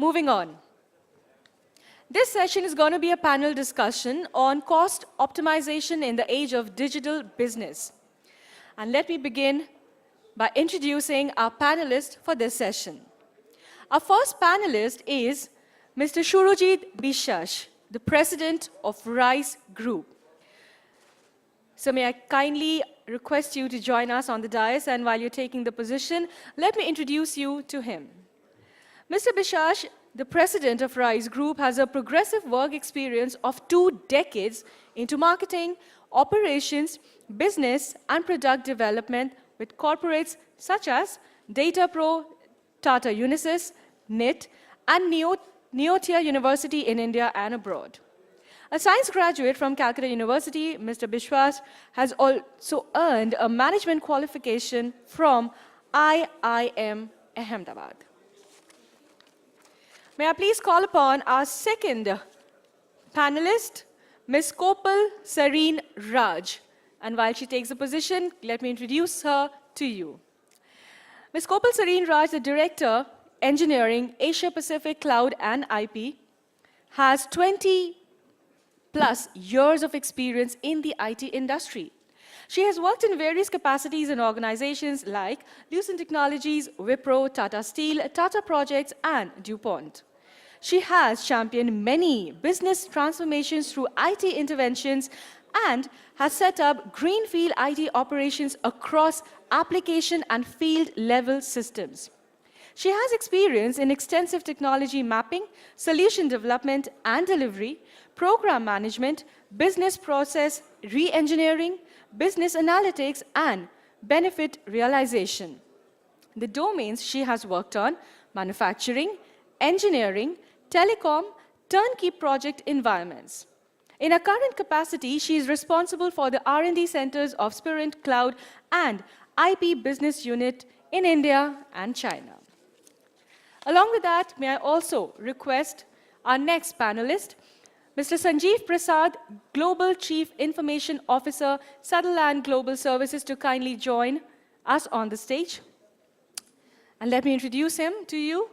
Moving on. This session is going to be a panel discussion on cost optimization in the age of digital business. And let me begin by introducing our panelists for this session. Our first panelist is Mr. Surojit Biswas, the president of RISE Group. So may I kindly request you to join us on the dais, and while you're taking the position, let me introduce you to him. Mr. Biswas, the president of RISE Group, has a progressive work experience of 2 decades into marketing, operations, business, and product development with corporates such as Data Pro, Tata Unisys, NIT, and Neotia University in India and abroad. A science graduate from Calcutta University, Mr. Biswas has also earned a management qualification from IIM Ahmedabad. May I please call upon our second panelist, Ms. Kopal Sarin Raj. And while she takes the position, let me introduce her to you. Ms. Kopal Sarin Raj, the Director, Engineering, Asia Pacific Cloud and IP, has 20+ years of experience in the IT industry. She has worked in various capacities in organizations like Lucent Technologies, Wipro, Tata Steel, Tata Projects, and DuPont. She has championed many business transformations through IT interventions and has set up greenfield IT operations across application and field-level systems. She has experience in extensive technology mapping, solution development and delivery, program management, business process re-engineering, business analytics, and benefit realization. The domains she has worked on: manufacturing, engineering, telecom, turnkey project environments. In her current capacity, she is responsible for the R&D centers of Spirent Cloud and IP Business Unit in India and China. Along with that, may I also request our next panelist, Mr. Sanjeev Prasad, Global Chief Information Officer, Sutherland Global Services, to kindly join us on the stage. And let me introduce him to you.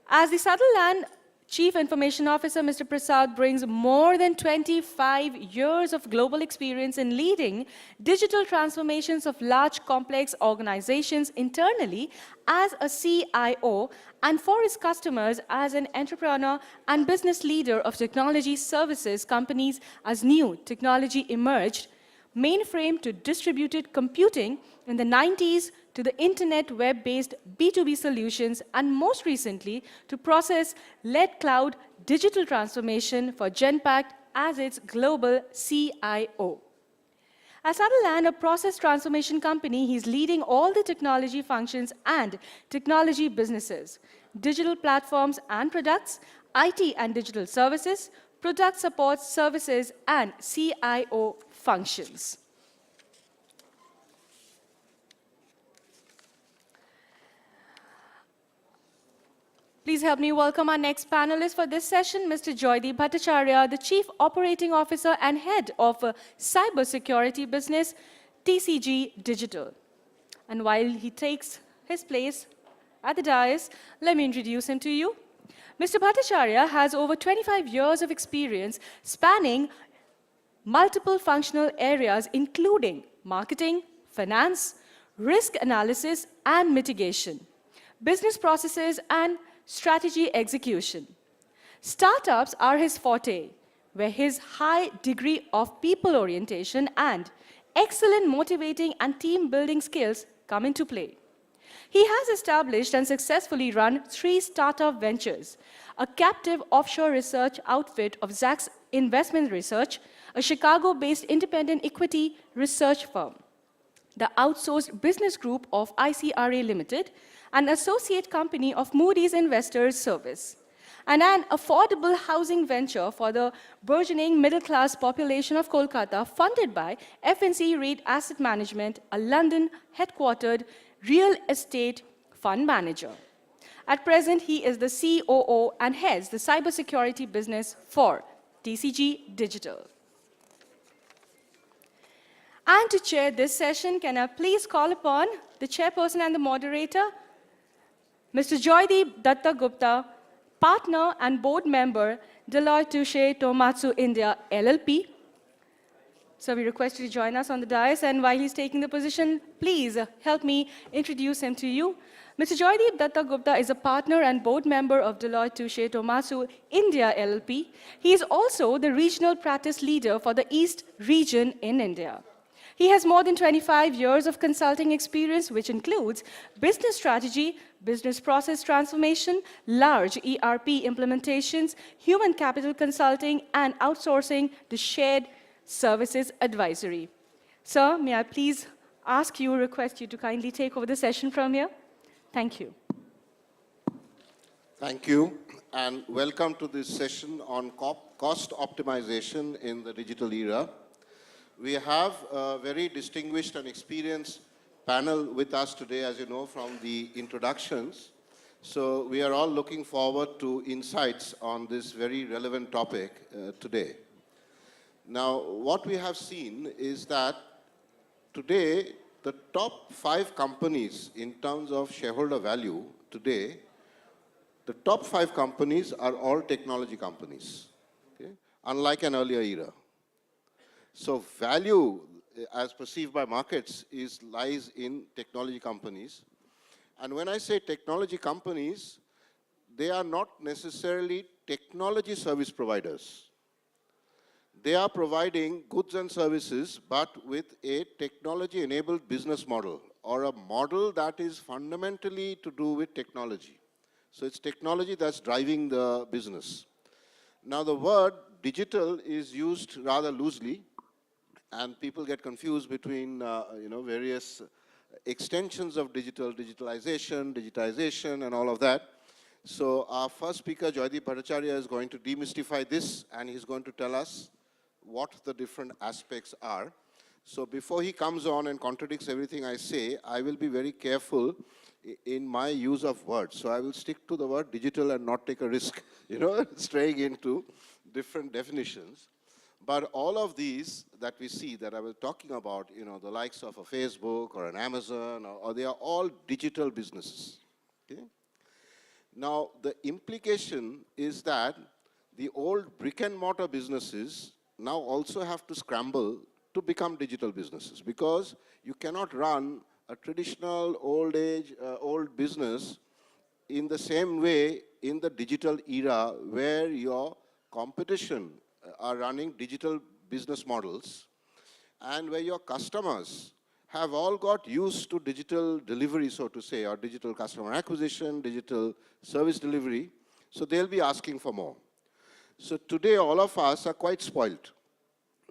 As the Sutherland Chief Information Officer, Mr. Prasad brings more than 25 years of global experience in leading digital transformations of large, complex organizations internally as a CIO and for his customers as an entrepreneur and business leader of technology services companies as new technology emerged, mainframe to distributed computing in the 90s to the internet web-based B2B solutions, and most recently to process-led cloud digital transformation for Genpact as its global CIO. As Sutherland, a process transformation company, he's leading all the technology functions and technology businesses, digital platforms and products, IT and digital services, product support services, and CIO functions. Please help me welcome our next panelist for this session, Mr. Joydeep Bhattacharya, the Chief Operating Officer and Head of Cybersecurity Business, TCG Digital. And while he takes his place at the dais, let me introduce him to you. Mr. Bhattacharya has over 25 years of experience spanning multiple functional areas, including marketing, finance, risk analysis and mitigation, business processes, and strategy execution. Startups are his forte, where his high degree of people orientation and excellent motivating and team building skills come into play. He has established and successfully run 3 startup ventures: a captive offshore research outfit of Zacks Investment Research, a Chicago-based independent equity research firm, the outsourced business group of ICRA Limited, an associate company of Moody's Investors Service, and an affordable housing venture for the burgeoning middle-class population of Kolkata, funded by FNC REIT Asset Management, a London-headquartered real estate fund manager. At present, he is the COO and heads the cybersecurity business for TCG Digital. And to chair this session, can I please call upon the chairperson and the moderator, Mr. Joydeep Datta Gupta, partner and board member, Deloitte Touche Tohmatsu India LLP. So we request you to join us on the dais, and while he's taking the position, please help me introduce him to you. Mr. Joydeep Datta Gupta is a partner and board member of Deloitte Touche Tohmatsu India LLP. He is also the regional practice leader for the East region in India. He has more than 25 years of consulting experience, which includes business strategy, business process transformation, large ERP implementations, human capital consulting, and outsourcing to shared services advisory. Sir, may I please request you to kindly take over the session from here? Thank you. Thank you, and welcome to this session on cost optimization in the digital era. We have a very distinguished and experienced panel with us today, as you know, from the introductions. So we are all looking forward to insights on this very relevant topic today. Now, what we have seen is that today, the top 5 companies in terms of shareholder value today, the top 5 companies are all technology companies, okay? Unlike an earlier era. So value, as perceived by markets, lies in technology companies. And when I say technology companies, they are not necessarily technology service providers. They are providing goods and services, but with a technology-enabled business model, or a model that is fundamentally to do with technology. So it's technology that's driving the business. Now the word digital is used rather loosely, and people get confused between various extensions of digitalization, and all of that. So our first speaker, Joydeep Bhattacharya, is going to demystify this, and he's going to tell us what the different aspects are. So before he comes on and contradicts everything I say, I will be very careful in my use of words. So I will stick to the word digital and not take a risk, straying into different definitions. But all of these that we see that I was talking about, the likes of a Facebook or an Amazon, or they are all digital businesses. Okay? Now, the implication is that the old brick and mortar businesses now also have to scramble to become digital businesses, because you cannot run a traditional old business in the same way in the digital era where your competition are running digital business models, and where your customers have all got used to digital delivery, so to say, or digital customer acquisition, digital service delivery, so they'll be asking for more. So today all of us are quite spoiled.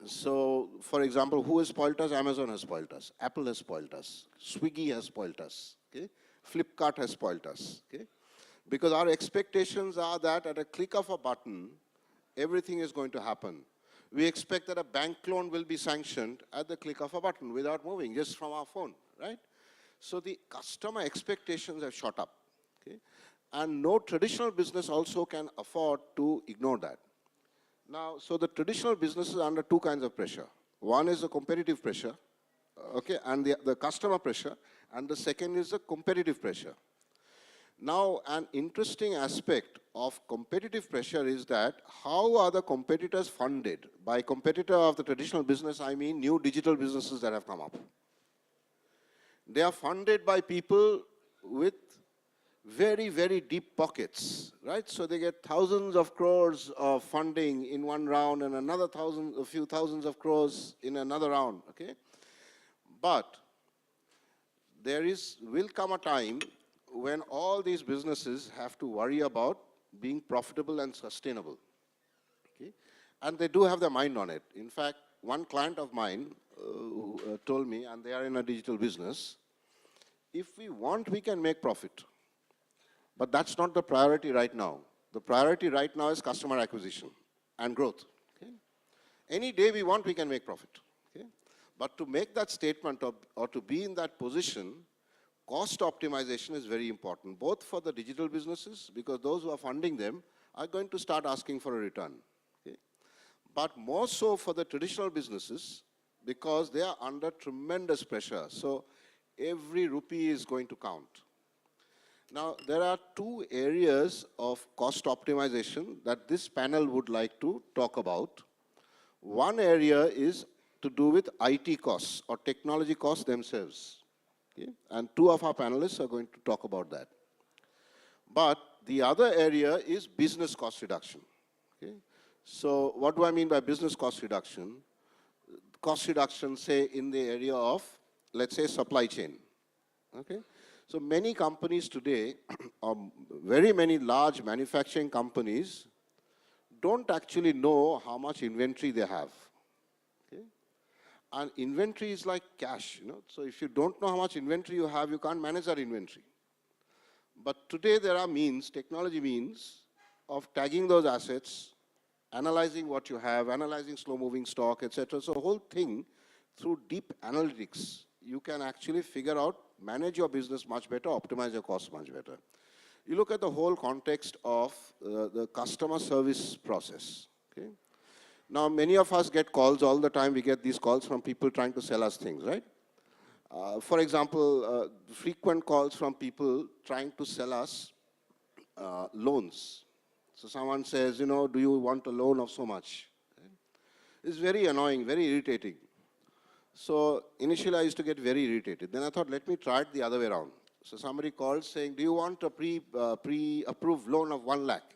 So for example, who has spoiled us? Amazon has spoiled us, Apple has spoiled us, Swiggy has spoiled us, okay? Flipkart has spoiled us, okay? Because our expectations are that at a click of a button, everything is going to happen. We expect that a bank loan will be sanctioned at the click of a button without moving, just from our phone, right? So the customer expectations have shot up, okay? And no traditional business also can afford to ignore that. Now, so the traditional businesses are under 2 kinds of pressure. One is the competitive pressure, okay, and the customer pressure, and the second is the competitive pressure. Now, an interesting aspect of competitive pressure is that how are the competitors funded? By competitor of the traditional business, I mean new digital businesses that have come up. They are funded by people with very, very deep pockets, right? So they get thousands of crores of funding in one round and a few thousands of crores in another round, okay? But there will come a time when all these businesses have to worry about being profitable and sustainable, okay? And they do have their mind on it. In fact, one client of mine told me, and they are in a digital business, if we want, we can make profit. But that's not the priority right now. The priority right now is customer acquisition and growth, okay? Any day we want, we can make profit, okay? But to make that statement or to be in that position, cost optimization is very important, both for the digital businesses, because those who are funding them are going to start asking for a return, okay? But more so for the traditional businesses, because they are under tremendous pressure. So every rupee is going to count. Now, there are two areas of cost optimization that this panel would like to talk about. One area is to do with IT costs or technology costs themselves. Okay? And two of our panelists are going to talk about that. But the other area is business cost reduction. Okay? So what do I mean by business cost reduction? Cost reduction, say, in the area of, let's say, supply chain. Okay? So many companies today, very many large manufacturing companies, don't actually know how much inventory they have. Okay? And inventory is like cash, you know. So if you don't know how much inventory you have, you can't manage that inventory. But today there are means, technology means, of tagging those assets, analyzing what you have, analyzing slow-moving stock, etc. So the whole thing, through deep analytics, you can actually figure out, manage your business much better, optimize your costs much better. You look at the whole context of the customer service process. Okay? Now, many of us get calls all the time. We get these calls from people trying to sell us things, right? For example, frequent calls from people trying to sell us loans. So someone says, you know, do you want a loan of so much? It's very annoying, very irritating. So initially I used to get very irritated. Then I thought, let me try it the other way around. So somebody called saying, do you want a pre-approved loan of 1 lakh?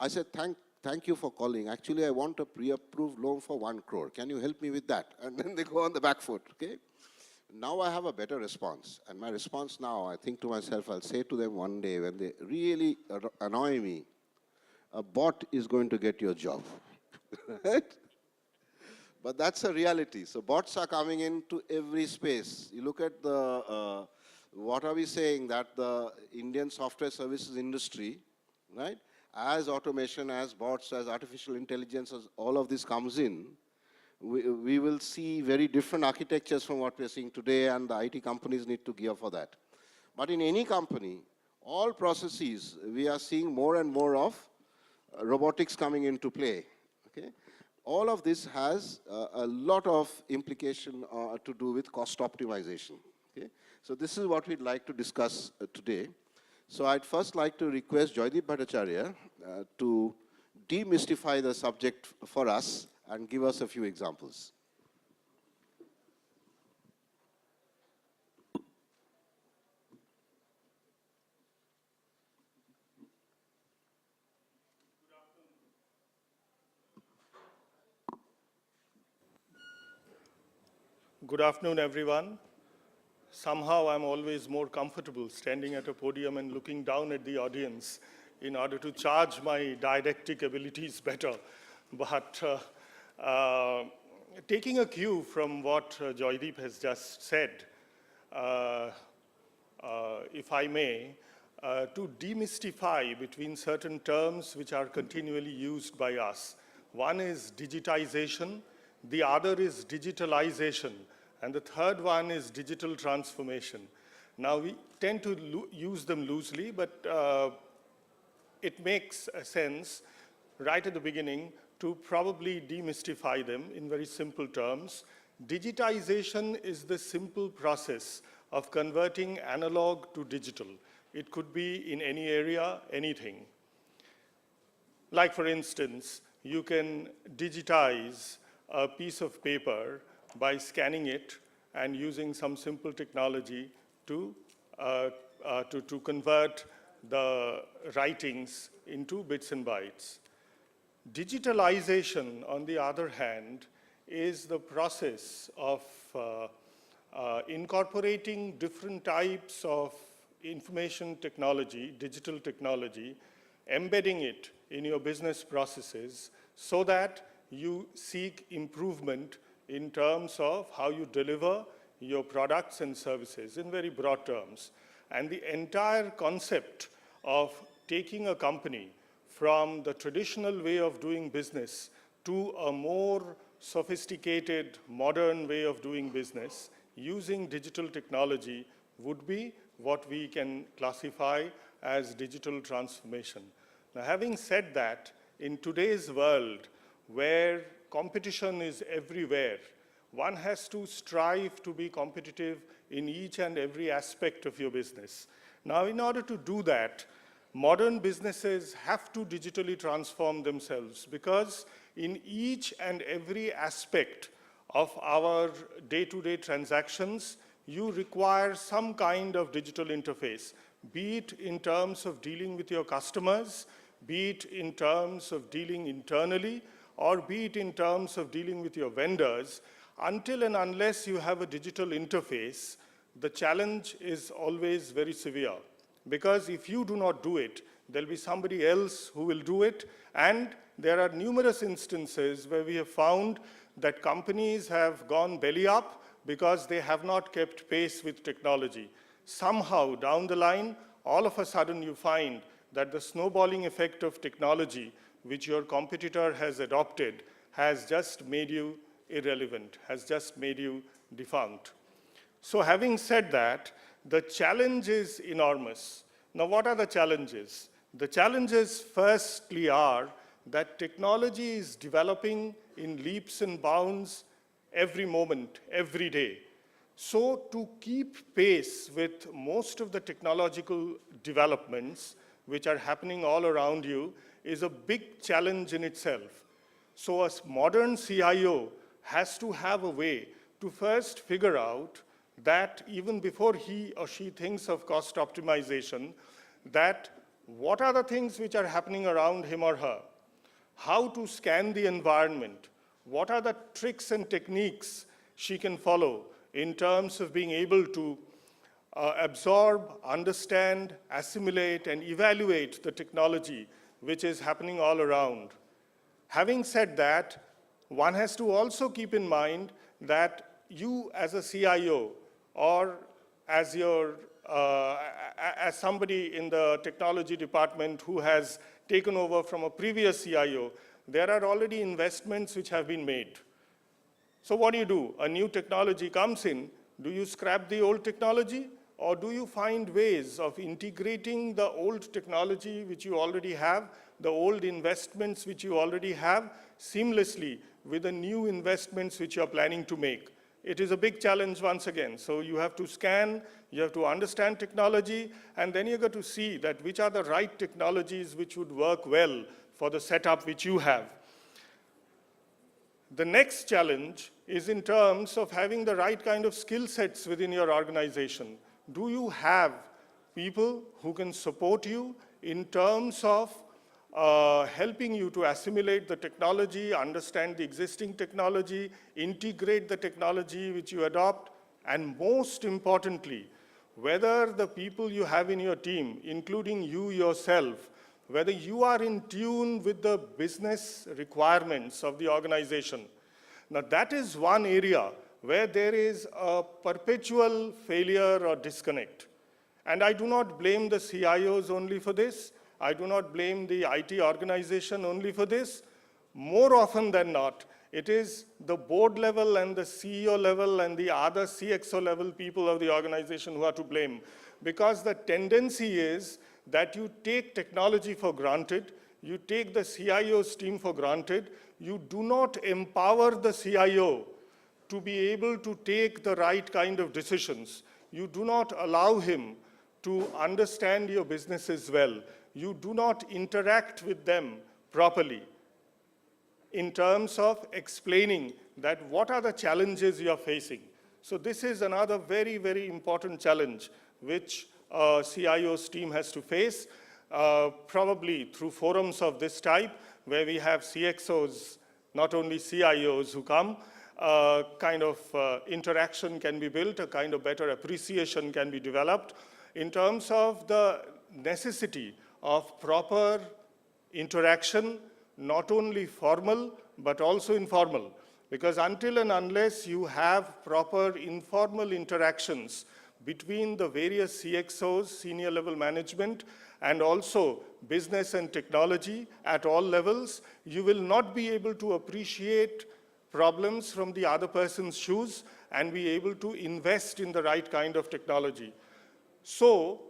I said, thank you for calling. Actually, I want a pre-approved loan for 1 crore. Can you help me with that? And then they go on the back foot, okay? Now I have a better response. And my response now, I think to myself, I'll say to them one day when they really annoy me, a bot is going to get your job. Right? But that's a reality. So bots are coming into every space. You look at the, what are we saying, that the Indian software services industry, right, as automation, as bots, as artificial intelligence, as all of this comes in, we will see very different architectures from what we're seeing today, and the IT companies need to gear for that. But in any company, all processes, we are seeing more and more of robotics coming into play. Okay? All of this has a lot of implication to do with cost optimization. Okay? So this is what we'd like to discuss today. So I'd first like to request Joydeep Bhattacharya to demystify the subject for us and give us a few examples. Good afternoon, everyone. Somehow I'm always more comfortable standing at a podium and looking down at the audience in order to charge my didactic abilities better. But taking a cue from what Joydeep has just said, if I may, to demystify between certain terms which are continually used by us. One is digitization, the other is digitalization, and the third one is digital transformation. Now, we tend to use them loosely, but it makes sense right at the beginning to probably demystify them in very simple terms. Digitization is the simple process of converting analog to digital. It could be in any area, anything. Like, for instance, you can digitize a piece of paper by scanning it and using some simple technology to convert the writings into bits and bytes. Digitalization, on the other hand, is the process of incorporating different types of information technology, digital technology, embedding it in your business processes so that you seek improvement in terms of how you deliver your products and services in very broad terms. And the entire concept of taking a company from the traditional way of doing business to a more sophisticated, modern way of doing business using digital technology would be what we can classify as digital transformation. Now, having said that, in today's world, where competition is everywhere, one has to strive to be competitive in each and every aspect of your business. Now, in order to do that, modern businesses have to digitally transform themselves, because in each and every aspect of our day-to-day transactions, you require some kind of digital interface, be it in terms of dealing with your customers, be it in terms of dealing internally, or be it in terms of dealing with your vendors. Until and unless you have a digital interface, the challenge is always very severe. Because if you do not do it, there'll be somebody else who will do it. And there are numerous instances where we have found that companies have gone belly up because they have not kept pace with technology. Somehow down the line, all of a sudden you find that the snowballing effect of technology, which your competitor has adopted, has just made you irrelevant, has just made you defunct. So having said that, the challenge is enormous. Now, what are the challenges? The challenges firstly are that technology is developing in leaps and bounds every moment, every day. So to keep pace with most of the technological developments which are happening all around you is a big challenge in itself. So a modern CIO has to have a way to first figure out that even before he or she thinks of cost optimization, that what are the things which are happening around him or her, how to scan the environment, what are the tricks and techniques she can follow in terms of being able to absorb, understand, assimilate, and evaluate the technology which is happening all around. Having said that, one has to also keep in mind that you as a CIO or as somebody in the technology department who has taken over from a previous CIO, there are already investments which have been made. So what do? A new technology comes in. Do you scrap the old technology? Or do you find ways of integrating the old technology which you already have, the old investments which you already have, seamlessly with the new investments which you're planning to make? It is a big challenge once again. So you have to scan, you have to understand technology, and then you got to see that which are the right technologies which would work well for the setup which you have. The next challenge is in terms of having the right kind of skill sets within your organization. Do you have people who can support you in terms of helping you to assimilate the technology, understand the existing technology, integrate the technology which you adopt, and most importantly, whether the people you have in your team, including you yourself, whether you are in tune with the business requirements of the organization. Now that is one area where there is a perpetual failure or disconnect. And I do not blame the CIOs only for this. I do not blame the IT organization only for this. More often than not, it is the board level and the CEO level and the other CXO level people of the organization who are to blame. Because the tendency is that you take technology for granted, you take the CIO's team for granted, you do not empower the CIO to be able to take the right kind of decisions. You do not allow him to understand your businesses well. You do not interact with them properly in terms of explaining that what are the challenges you are facing. So this is another very, very important challenge which CIO's team has to face, probably through forums of this type, where we have CXOs, not only CIOs who come, kind of interaction can be built, a kind of better appreciation can be developed in terms of the necessity of proper interaction, not only formal, but also informal. Because until and unless you have proper informal interactions between the various CXOs, senior level management, and also business and technology at all levels, you will not be able to appreciate problems from the other person's shoes and be able to invest in the right kind of technology. So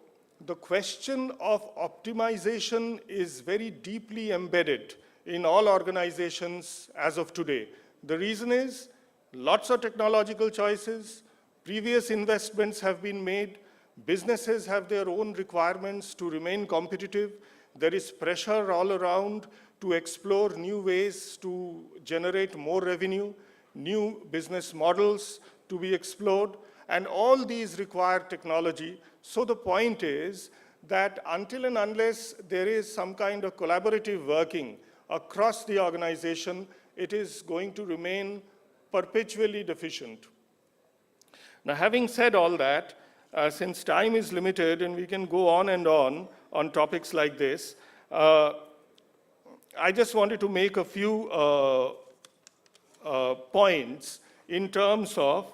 the question of optimization is very deeply embedded in all organizations as of today. The reason is lots of technological choices, previous investments have been made, Businesses have their own requirements to remain competitive. There is pressure all around to explore new ways to generate more revenue, new business models to be explored, and all these require technology. So the point is that until and unless there is some kind of collaborative working across the organization, it is going to remain perpetually deficient. Now, having said all that, since time is limited and we can go on and on topics like this, I just wanted to make a few points in terms of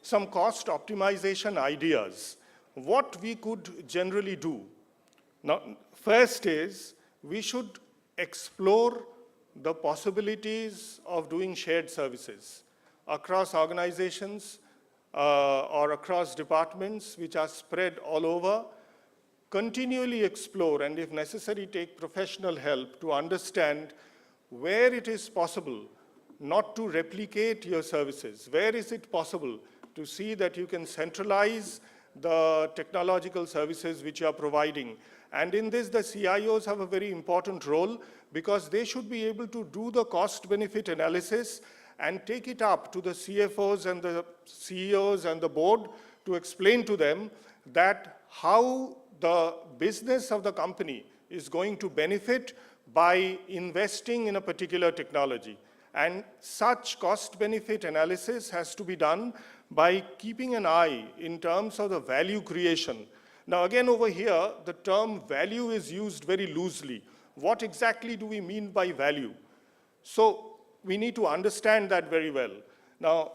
some cost optimization ideas, what we could generally do. Now, first is we should explore the possibilities of doing shared services across organizations or across departments which are spread all over. Continually explore and if necessary take professional help to understand where it is possible not to replicate your services, where is it possible to see that you can centralize the technological services which you are providing. And in this, the CIOs have a very important role because they should be able to do the cost-benefit analysis and take it up to the CFOs and the CEOs and the board to explain to them that how the business of the company is going to benefit by investing in a particular technology. And such cost-benefit analysis has to be done by keeping an eye in terms of the value creation. Now again over here, the term value is used very loosely. What exactly do we mean by value? So we need to understand that very well. Now,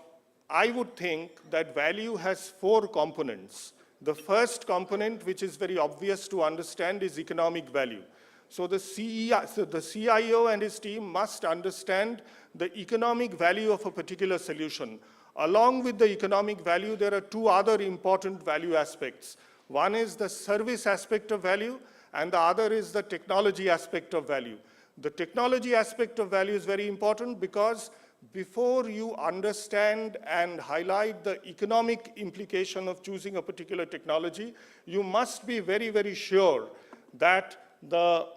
I would think that value has 4 components. The first component, which is very obvious to understand, is economic value. So the CIO and his team must understand the economic value of a particular solution. Along with the economic value, there are 2 other important value aspects. One is the service aspect of value, and the other is the technology aspect of value. The technology aspect of value is very important because before you understand and highlight the economic implication of choosing a particular technology, you must be very, very sure that the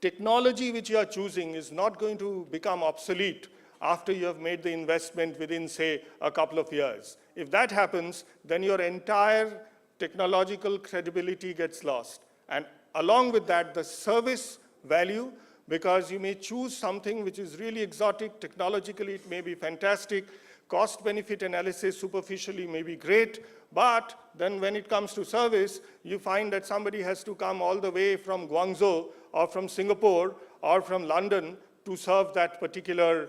technology which you are choosing is not going to become obsolete after you have made the investment within, say, a couple of years. If that happens, then your entire technological credibility gets lost. And along with that, the service value, because you may choose something which is really exotic, technologically it may be fantastic, cost-benefit analysis superficially may be great, but then when it comes to service, you find that somebody has to come all the way from Guangzhou or from Singapore or from London to serve that particular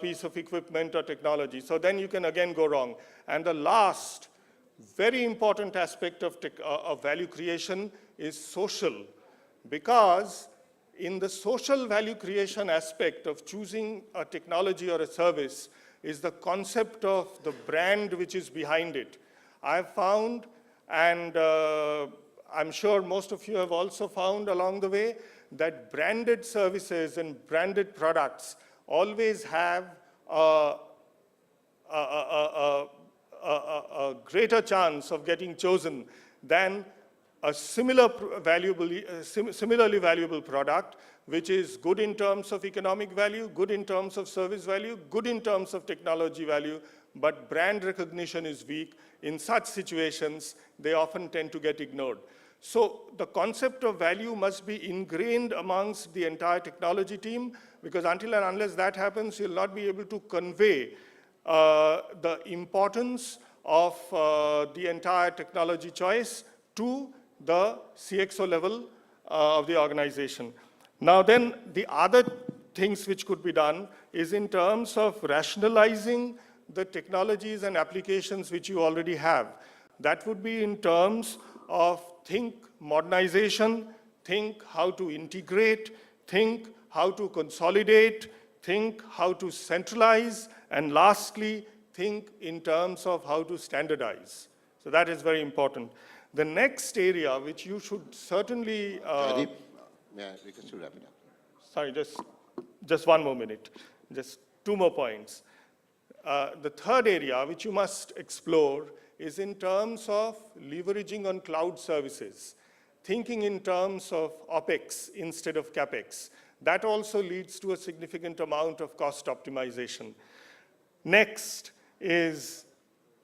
piece of equipment or technology. So then you can again go wrong. And the last very important aspect of value creation is social, because in the social value creation aspect of choosing a technology or a service is the concept of the brand which is behind it. I've found, and I'm sure most of you have also found along the way, that branded services and branded products always have a greater chance of getting chosen than a similarly valuable product, which is good in terms of economic value, good in terms of service value, good in terms of technology value, but brand recognition is weak. In such situations, they often tend to get ignored. So the concept of value must be ingrained amongst the entire technology team, because until and unless that happens, you'll not be able to convey the importance of the entire technology choice to the CXO level of the organization. Now then, the other things which could be done is in terms of rationalizing the technologies and applications which you already have. That would be in terms of think modernization, think how to integrate, think how to consolidate, think how to centralize, and lastly, think in terms of how to standardize. So that is very important. The next area which you should certainly... Joydeep, we can still wrap it up. Sorry, just one more minute. Just 2 more points. The third area which you must explore is in terms of leveraging on cloud services, thinking in terms of OpEx instead of CapEx. That also leads to a significant amount of cost optimization. Next is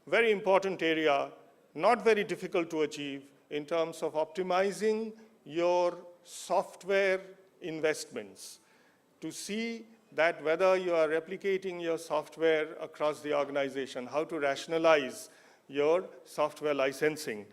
very important area, not very difficult to achieve in terms of optimizing your software investments to see that whether you are replicating your software across the organization, how to rationalize your software licensing.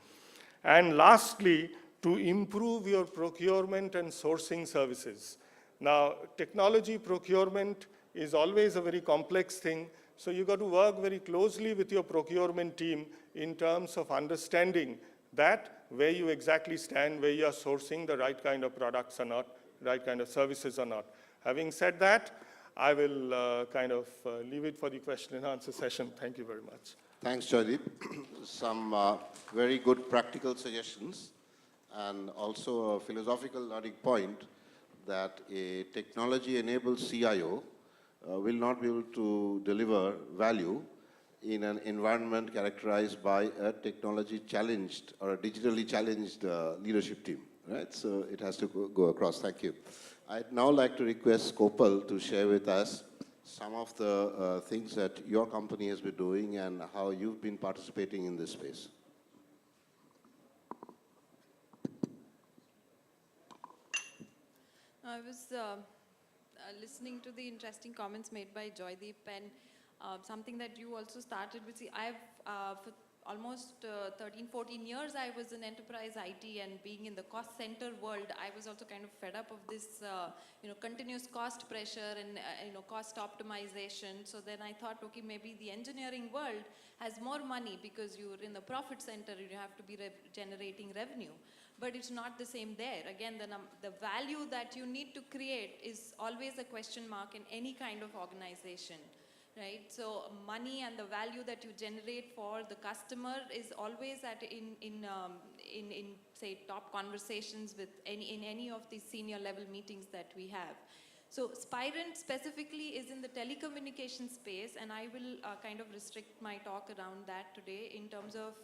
And lastly, to improve your procurement and sourcing services. Now, technology procurement is always a very complex thing, so you got to work very closely with your procurement team in terms of understanding that where you exactly stand, where you are sourcing the right kind of products or not, right kind of services or not. Having said that, I will leave it for the question and answer session. Thank you very much. Thanks, Joydeep. Some very good practical suggestions and also a philosophical learning point that a technology-enabled CIO will not be able to deliver value in an environment characterized by a technology-challenged or a digitally challenged leadership team, right? So it has to go across. Thank you. I'd now like to request Kopal to share with us some of the things that your company has been doing and how you've been participating in this space. I was listening to the interesting comments made by Joydeep, and something that you also started with. See, I've for almost 13, 14 years, I was in enterprise IT, and being in the cost center world, I was also kind of fed up of this, continuous cost pressure and cost optimization. So then I thought, okay, maybe the engineering world has more money because you're in the profit center, you have to be generating revenue. But it's not the same there. Again, the value that you need to create is always a question mark in any kind of organization. Right, so money and the value that you generate for the customer is always in say top conversations with in any of these senior level meetings that we have. So Spirent specifically is in the telecommunication space, and I will kind of restrict my talk around that today in terms of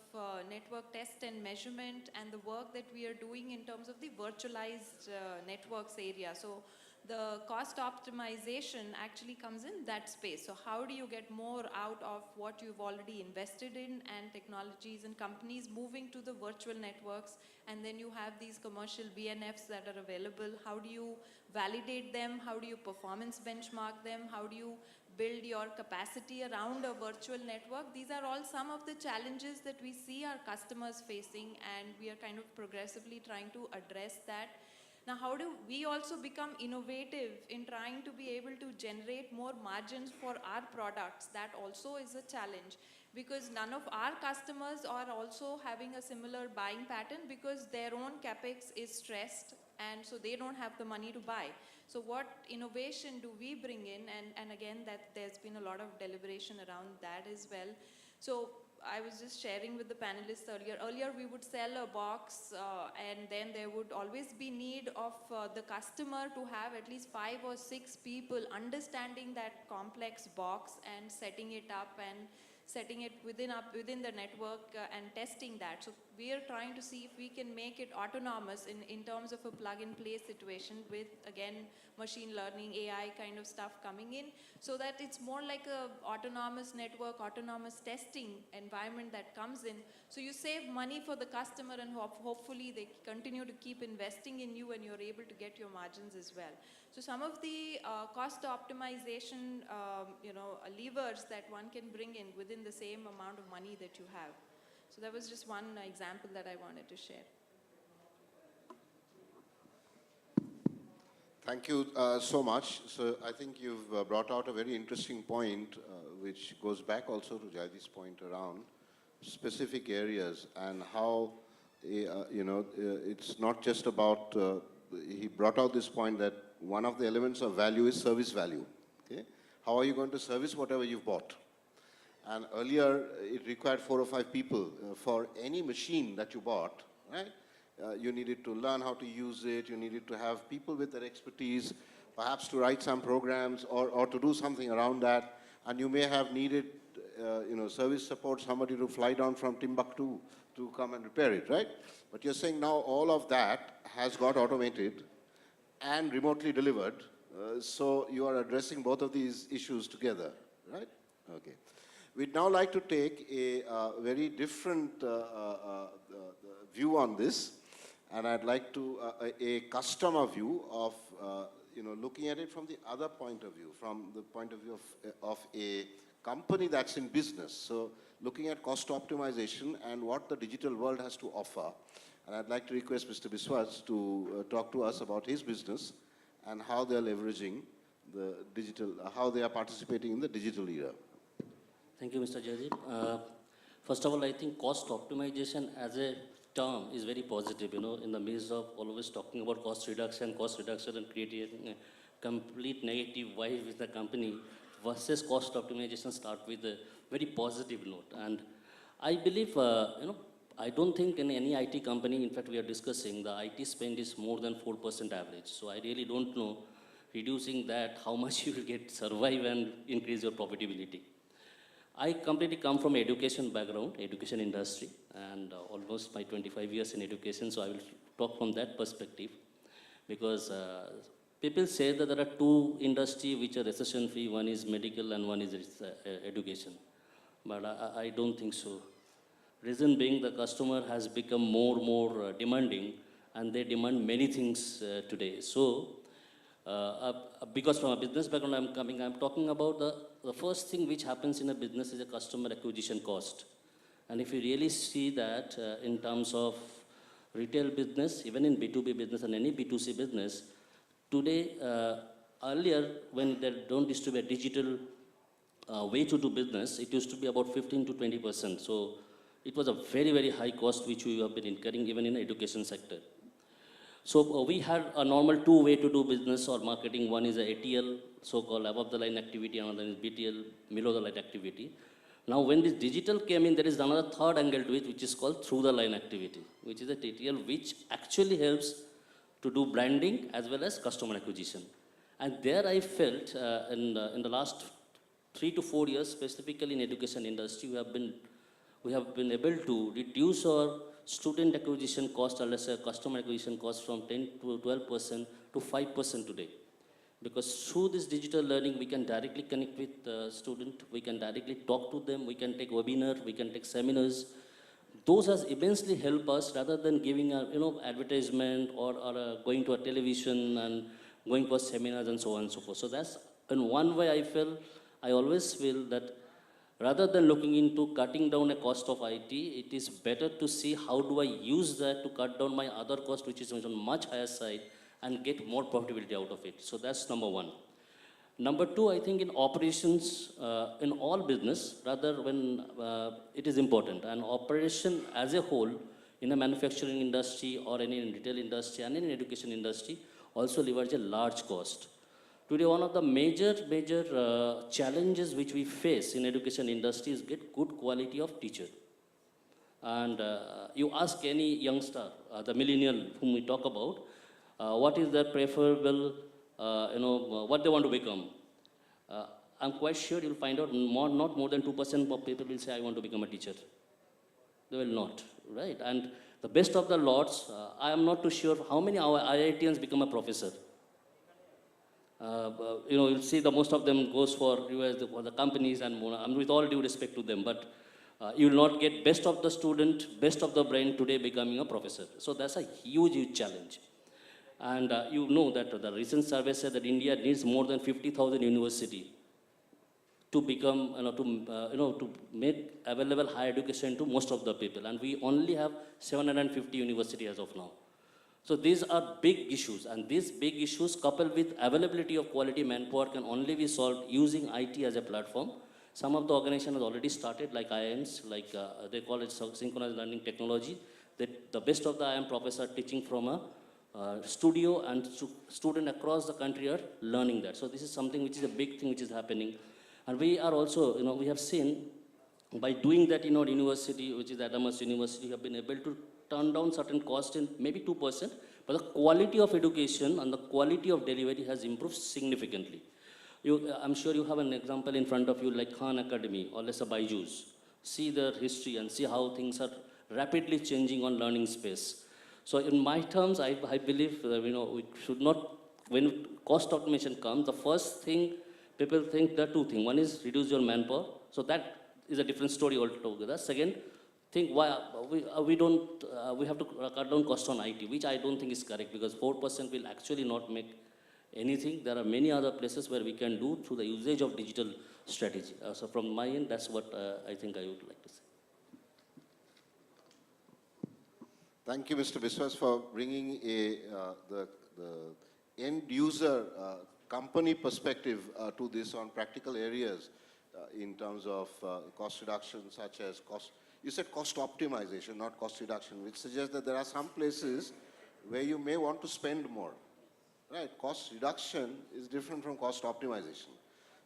network test and measurement and the work that we are doing in terms of the virtualized networks area. So the cost optimization actually comes in that space. So how do you get more out of what you've already invested in, and technologies and companies moving to the virtual networks, and then you have these commercial VNFs that are available. How do you validate them? How do you performance benchmark them? How do you build your capacity around a virtual network? These are all some of the challenges that we see our customers facing, and we are kind of progressively trying to address that. Now, how do we also become innovative in trying to be able to generate more margins for our products? That also is a challenge, because none of our customers are also having a similar buying pattern, because their own capex is stressed, and so they don't have the money to buy. So what innovation do we bring in? And again, that there's been a lot of deliberation around that as well. So I was just sharing with the panelists earlier. Earlier, we would sell a box, and then there would always be need of the customer to have at least 5 or 6 people understanding that complex box and setting it up and setting it within the network and testing that. So we are trying to see if we can make it autonomous in terms of a plug-and-play situation with, again, machine learning, AI kind of stuff coming in, so that it's more like a autonomous network, autonomous testing environment that comes in. So you save money for the customer, and hopefully they continue to keep investing in you, and you're able to get your margins as well. So some of the cost optimization, levers that one can bring in within the same amount of money that you have. So that was just one example that I wanted to share. Thank you so much. So I think you've brought out a very interesting point, which goes back also to Joydeep's point around specific areas and how, it's not just about, he brought out this point that one of the elements of value is service value. Okay? How are you going to service whatever you've bought? And earlier, it required 4 or 5 people for any machine that you bought, right? You needed to learn how to use it. You needed to have people with their expertise, perhaps to write some programs or to do something around that. And you may have needed service support somebody to fly down from Timbuktu to come and repair it, right? But you're saying now all of that has got automated and remotely delivered. So you are addressing both of these issues together, right? Okay. We'd now like to take a very different view on this, and I'd like to, a customer view of, looking at it from the other point of view, from the point of view of a company that's in business. So looking at cost optimization and what the digital world has to offer. And I'd like to request Mr. Biswas to talk to us about his business and how they're leveraging the digital, how they are participating in the digital era. Thank you, Mr. Joydeep. First of all, I think cost optimization as a term is very positive, in the midst of always talking about cost reduction and creating a complete negative vibe with the company versus cost optimization start with a very positive note. And I believe, I don't think in any IT company, in fact, we are discussing the IT spend is more than 4% average. So I really don't know, reducing that, how much you will get survive and increase your profitability. I completely come from education background, education industry, and almost my 25 years in education, so I will talk from that perspective. Because people say that there are two industries which are recession-free, one is medical and one is education. But I don't think so. Reason being, the customer has become more demanding, and they demand many things today. So, because from a business background I'm talking about the first thing which happens in a business is a customer acquisition cost. And if you really see that in terms of retail business, even in B2B business and any B2C business, today, earlier when there don't used to be a digital way to do business, it used to be about 15 to 20%. So it was a very high cost which we have been incurring even in the education sector. So we had a normal two way to do business or marketing. One is a ATL, so-called above the line activity, another is BTL, below the line activity. Now when this digital came in, there is another third angle to it, which is called through the line activity, which is a TTL, which actually helps to do branding as well as customer acquisition. And there I felt in the last 3 to 4 years, specifically in education industry, we have been able to reduce our student acquisition cost, or let's say customer acquisition cost, from 10 to 12% to 5% today. Because through this digital learning, we can directly connect with the student, we can directly talk to them, we can take webinar, we can take seminars. Those has immensely helped us rather than giving a advertisement or going to a television and going for seminars and so on and so forth. So that's in one way I always feel that rather than looking into cutting down a cost of IT, it is better to see how do I use that to cut down my other cost, which is on much higher side, and get more profitability out of it. So that's number one. Number two, I think in operations, in all business, rather when it is important, and operation as a whole in a manufacturing industry or any retail industry and in education industry also leverage a large cost. Today, one of the major challenges which we face in education industry is get good quality of teacher. And you ask any youngster, the millennial whom we talk about, what is their preferable, what they want to become. I'm quite sure you'll find out not more than 2% of people will say, I want to become a teacher. They will not, right? And the best of the lots, I am not too sure how many IITians become a professor. You'll see the most of them goes for US, for the companies, and with all due respect to them, but you will not get best of the student, best of the brain today becoming a professor. So that's a huge challenge. And you know that the recent survey said that India needs more than 50,000 universities to become, to make available higher education to most of the people. And we only have 750 universities as of now. So these are big issues, and these big issues coupled with availability of quality manpower can only be solved using IT as a platform. Some of the organizations have already started, like IIMs, like they call it synchronous learning technology. The best of the IIM professors are teaching from a studio, and students across the country are learning that. So this is something which is a big thing which is happening. And we are also, we have seen by doing that in our university, which is Adamas University, we have been able to turn down certain costs in maybe 2%, but the quality of education and the quality of delivery has improved significantly. I'm sure you have an example in front of you like Khan Academy or let's say Byju's. See their history and see how things are rapidly changing on learning space. So in my terms, I believe we should not, when cost automation comes, the first thing people think there are two things. One is reduce your manpower. So that is a different story altogether. Second, think why we have to cut down cost on IT, which I don't think is correct because 4% will actually not make anything. There are many other places where we can do through the usage of digital strategy. So from my end, that's what I think I would like to say. Thank you, Mr. Biswas, for bringing the end user company perspective to this on practical areas in terms of cost reduction, such as cost. You said cost optimization, not cost reduction, which suggests that there are some places where you may want to spend more. Right, cost reduction is different from cost optimization.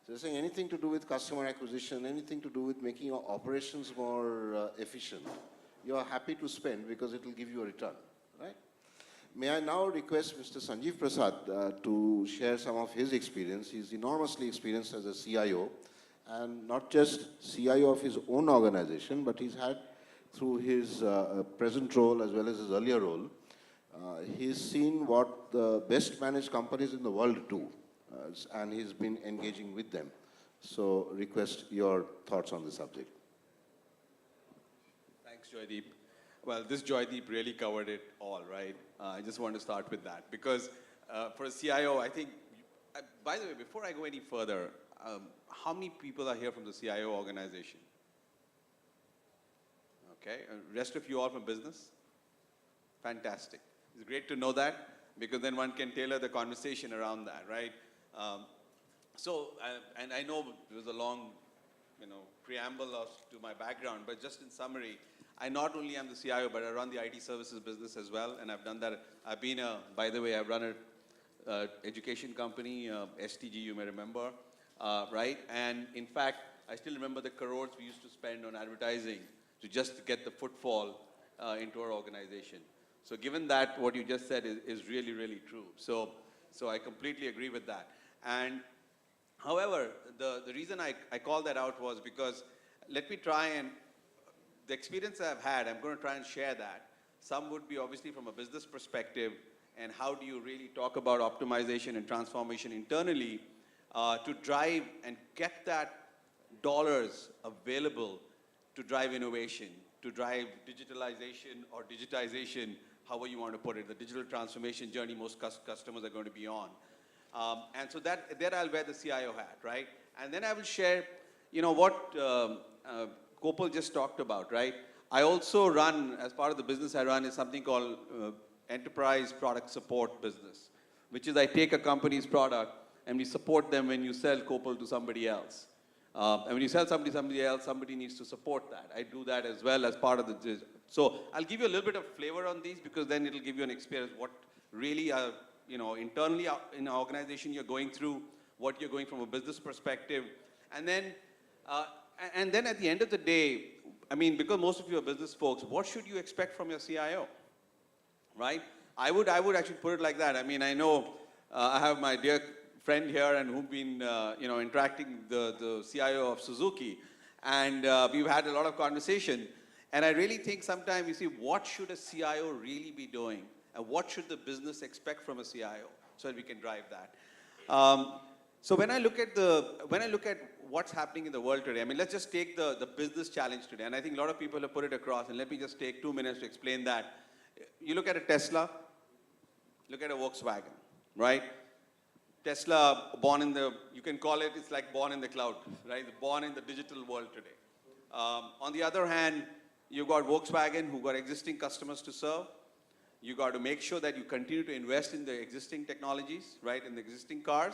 So you're saying anything to do with customer acquisition, anything to do with making your operations more efficient, you are happy to spend because it will give you a return, right? May I now request Mr. Sanjeev Prasad to share some of his experience. He's enormously experienced as a CIO, and not just CIO of his own organization, but he's had through his present role as well as his earlier role, he's seen what the best managed companies in the world do, and he's been engaging with them. So request your thoughts on the subject. Thanks, Joydeep. Well, this Joydeep really covered it all, right? I just want to start with that because for a CIO, I think, by the way, before I go any further, how many people are here from the CIO organization? Okay, rest of you all from business? Fantastic. It's great to know that because then one can tailor the conversation around that, right? And I know it was a long, preamble to my background, but just in summary, I not only am the CIO, but I run the IT services business as well, and I've done that. I've been by the way, I've run an education company, STG, you may remember, right? And in fact, I still remember the crores we used to spend on advertising to just get the footfall into our organization. So given that, what you just said is really, really true. So I completely agree with that. And however, the reason I called that out was because let me try and, the experience I've had, I'm going to try and share that. Some would be obviously from a business perspective, and how do you really talk about optimization and transformation internally to drive and get that dollars available to drive innovation, to drive digitalization or digitization, however you want to put it, the digital transformation journey most customers are going to be on. And so there I'll wear the CIO hat, right? And then I will share, what Kopal just talked about, right? I also run, as part of the business I run, is something called enterprise product support business, which is I take a company's product and we support them when you sell Kopal to somebody else. And when you sell somebody else, somebody needs to support that. I do that as well as part of the. So I'll give you a little bit of flavor on these because then it'll give you an experience what really are, internally in an organization you're going through, what you're going from a business perspective. And then at the end of the day, because most of you are business folks, what should you expect from your CIO, right? I would actually put it like that. I know I have my dear friend here and who've been, interacting the CIO of Suzuki, and we've had a lot of conversation. And I really think sometimes you see what should a CIO really be doing, and what should the business expect from a CIO, so that we can drive that. So when I look at what's happening in the world today, let's just take the business challenge today, and I think a lot of people have put it across, and let me just take 2 minutes to explain that. You look at a Tesla, look at a Volkswagen, right? Tesla, you can call it, it's like born in the cloud, right? Born in the digital world today. On the other hand, you've got Volkswagen who got existing customers to serve. You got to make sure that you continue to invest in the existing technologies, right? In the existing cars.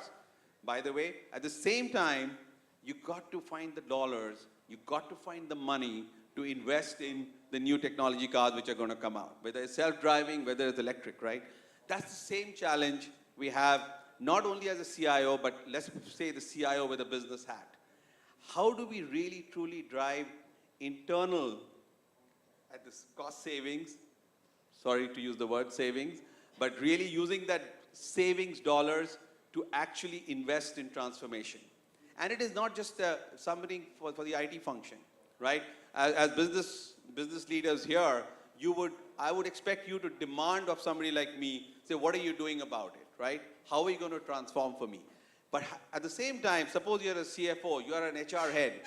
By the way, at the same time, you got to find the dollars, you got to find the money to invest in the new technology cars which are going to come out, whether it's self-driving, whether it's electric, right? That's the same challenge we have, not only as a CIO, but let's say the CIO with a business hat. How do we really, truly drive internal, at this cost savings, sorry to use the word savings, but really using that savings dollars to actually invest in transformation. And it is not just something for the IT function, right? As business leaders here, I would expect you to demand of somebody like me, say, what are you doing about it, right? How are you going to transform for me? But at the same time, suppose you're a CFO, you're an HR head,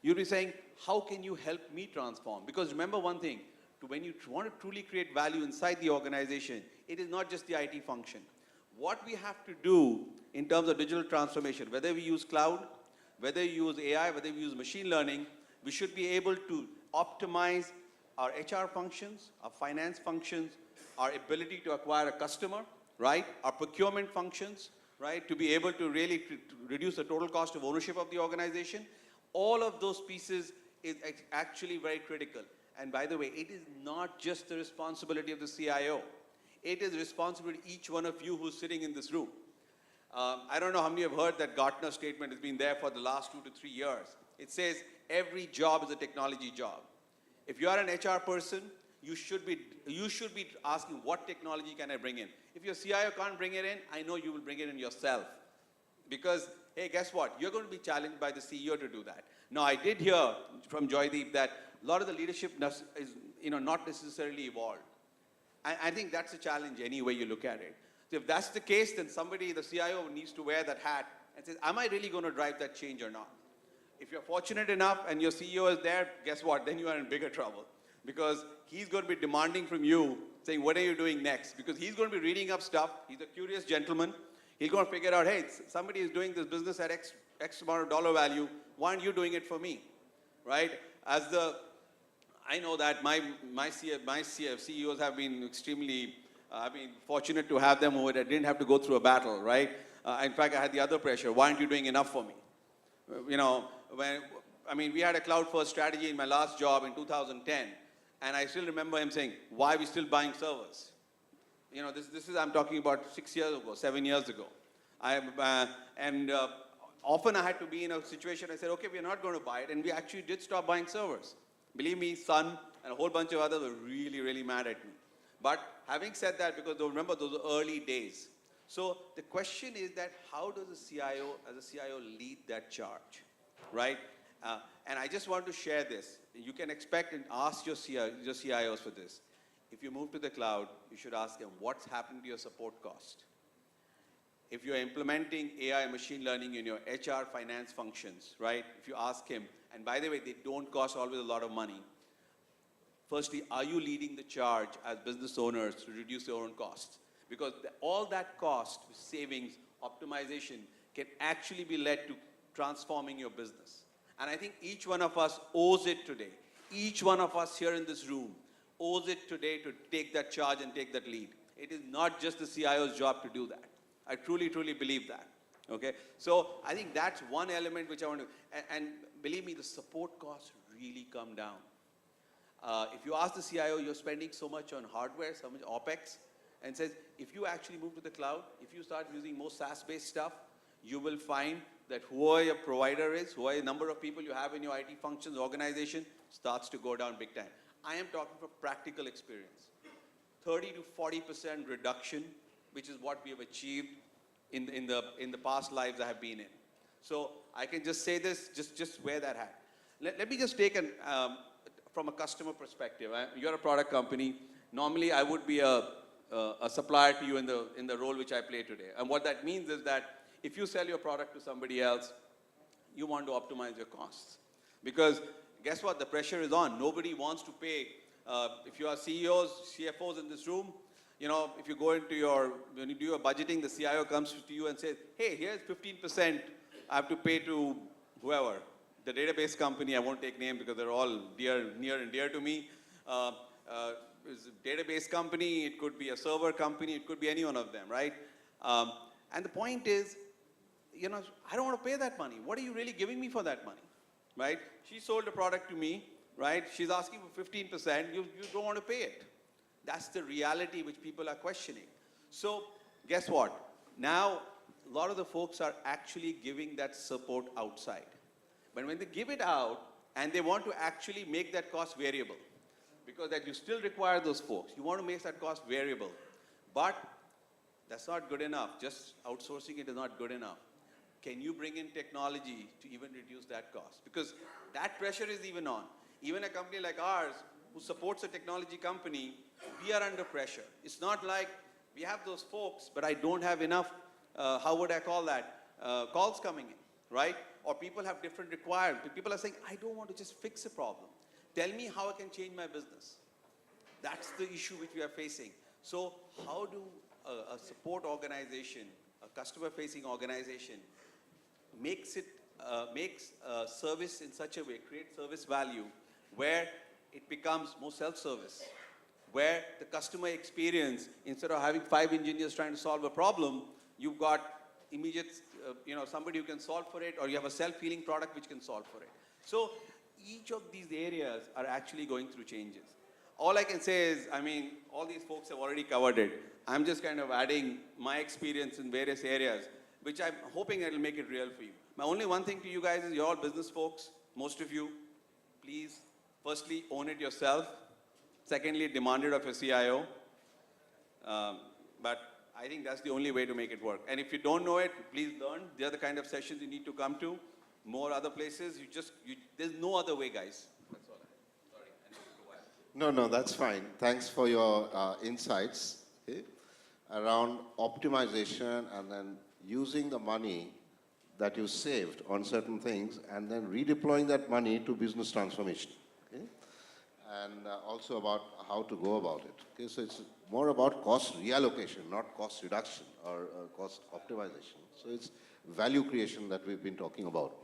you'll be saying, how can you help me transform? Because remember one thing, when you want to truly create value inside the organization, it is not just the IT function. What we have to do in terms of digital transformation, whether we use cloud, whether you use AI, whether we use machine learning, we should be able to optimize our HR functions, our finance functions, our ability to acquire a customer, right? Our procurement functions, right? To be able to really reduce the total cost of ownership of the organization. All of those pieces is actually very critical. And by the way, it is not just the responsibility of the CIO. It is the responsibility of each one of you who's sitting in this room. I don't know how many have heard that Gartner statement has been there for the last 2 to 3 years. It says every job is a technology job. If you are an HR person, you should be asking what technology can I bring in. If your CIO can't bring it in, I know you will bring it in yourself. Because, hey, guess what? You're going to be challenged by the CEO to do that. Now, I did hear from Joydeep that a lot of the leadership is not necessarily evolved. I think that's a challenge any way you look at it. So if that's the case, then somebody, the CIO, needs to wear that hat and say, am I really going to drive that change or not? If you're fortunate enough and your CEO is there, guess what? Then you are in bigger trouble. Because he's going to be demanding from you, saying, what are you doing next? Because he's going to be reading up stuff. He's a curious gentleman. He's going to figure out, hey, somebody is doing this business at X amount of dollar value. Why aren't you doing it for me? Right? I know that my CEOs have been extremely, I've been fortunate to have them who didn't have to go through a battle, right? In fact, I had the other pressure. Why aren't you doing enough for me? We had a cloud-first strategy in my last job in 2010, and I still remember him saying, why are we still buying servers? I'm talking about 6 years ago, 7 years ago. Often I had to be in a situation, I said, okay, we're not going to buy it, and we actually did stop buying servers. Believe me, Sun and a whole bunch of others were really, really mad at me. But having said that, because remember, those are early days. So the question is that how does a CIO, as a CIO, lead that charge, right? And I just want to share this. You can expect and ask your CIOs for this. If you move to the cloud, you should ask them, what's happened to your support cost? If you're implementing AI and machine learning in your HR finance functions, right? If you ask him, and by the way, they don't cost always a lot of money. Firstly, are you leading the charge as business owners to reduce your own costs? Because all that cost, savings, optimization, can actually be led to transforming your business. And I think each one of us owes it today. Each one of us here in this room owes it today to take that charge and take that lead. It is not just the CIO's job to do that. I truly, truly believe that. Okay? So I think that's one element which I want to, and believe me, the support costs really come down. If you ask the CIO, you're spending so much on hardware, so much OpEx, and says, if you actually move to the cloud, if you start using more SaaS-based stuff, you will find that whoever your provider is, whoever the number of people you have in your IT functions organization starts to go down big time. I am talking from practical experience. 30 to 40% reduction, which is what we have achieved in the past lives I have been in. So I can just say this, just wear that hat. Let me just take from a customer perspective. You're a product company. Normally, I would be a supplier to you in the role which I play today. And what that means is that if you sell your product to somebody else, you want to optimize your costs. Because guess what? The pressure is on. Nobody wants to pay. If you are CEOs, CFOs in this room, if you go into when you do your budgeting, the CIO comes to you and says, hey, here's 15% I have to pay to whoever. The database company, I won't take names because they're all near and dear to me. It's a database company, it could be a server company, it could be any one of them, right? And the point is, I don't want to pay that money. What are you really giving me for that money, right? She sold a product to me, right? She's asking for 15%, you don't want to pay it. That's the reality which people are questioning. So guess what? Now, a lot of the folks are actually giving that support outside. But when they give it out, and they want to actually make that cost variable, because that you still require those folks. You want to make that cost variable. But That's not good enough. Just outsourcing it is not good enough. Can you bring in technology to even reduce that cost? Because that pressure is even on. Even a company like ours, who supports a technology company, we are under pressure. It's not like we have those folks, but I don't have enough, how would I call that, calls coming in, right? Or people have different requirements. People are saying, I don't want to just fix a problem. Tell me how I can change my business. That's the issue which we are facing. So how do a support organization, a customer-facing organization, makes service in such a way, create service value, where it becomes more self-service, where the customer experience, instead of having 5 engineers trying to solve a problem, you've got immediate, somebody who can solve for it, or you have a self-healing product which can solve for it. So each of these areas are actually going through changes. All I can say is, all these folks have already covered it. I'm just kind of adding my experience in various areas, which I'm hoping it'll make it real for you. My only one thing to you guys is, you're all business folks, most of you, please, firstly, own it yourself. Secondly, demand it of your CIO. But I think that's the only way to make it work. And if you don't know it, please learn. They're the kind of sessions you need to come to. More other places, there's no other way, guys. That's all. Sorry, I need to go ahead. No, that's fine. Thanks for your insights around optimization and then using the money that you saved on certain things and then redeploying that money to business transformation. And also about how to go about it. So it's more about cost reallocation, not cost reduction or cost optimization. So it's value creation that we've been talking about.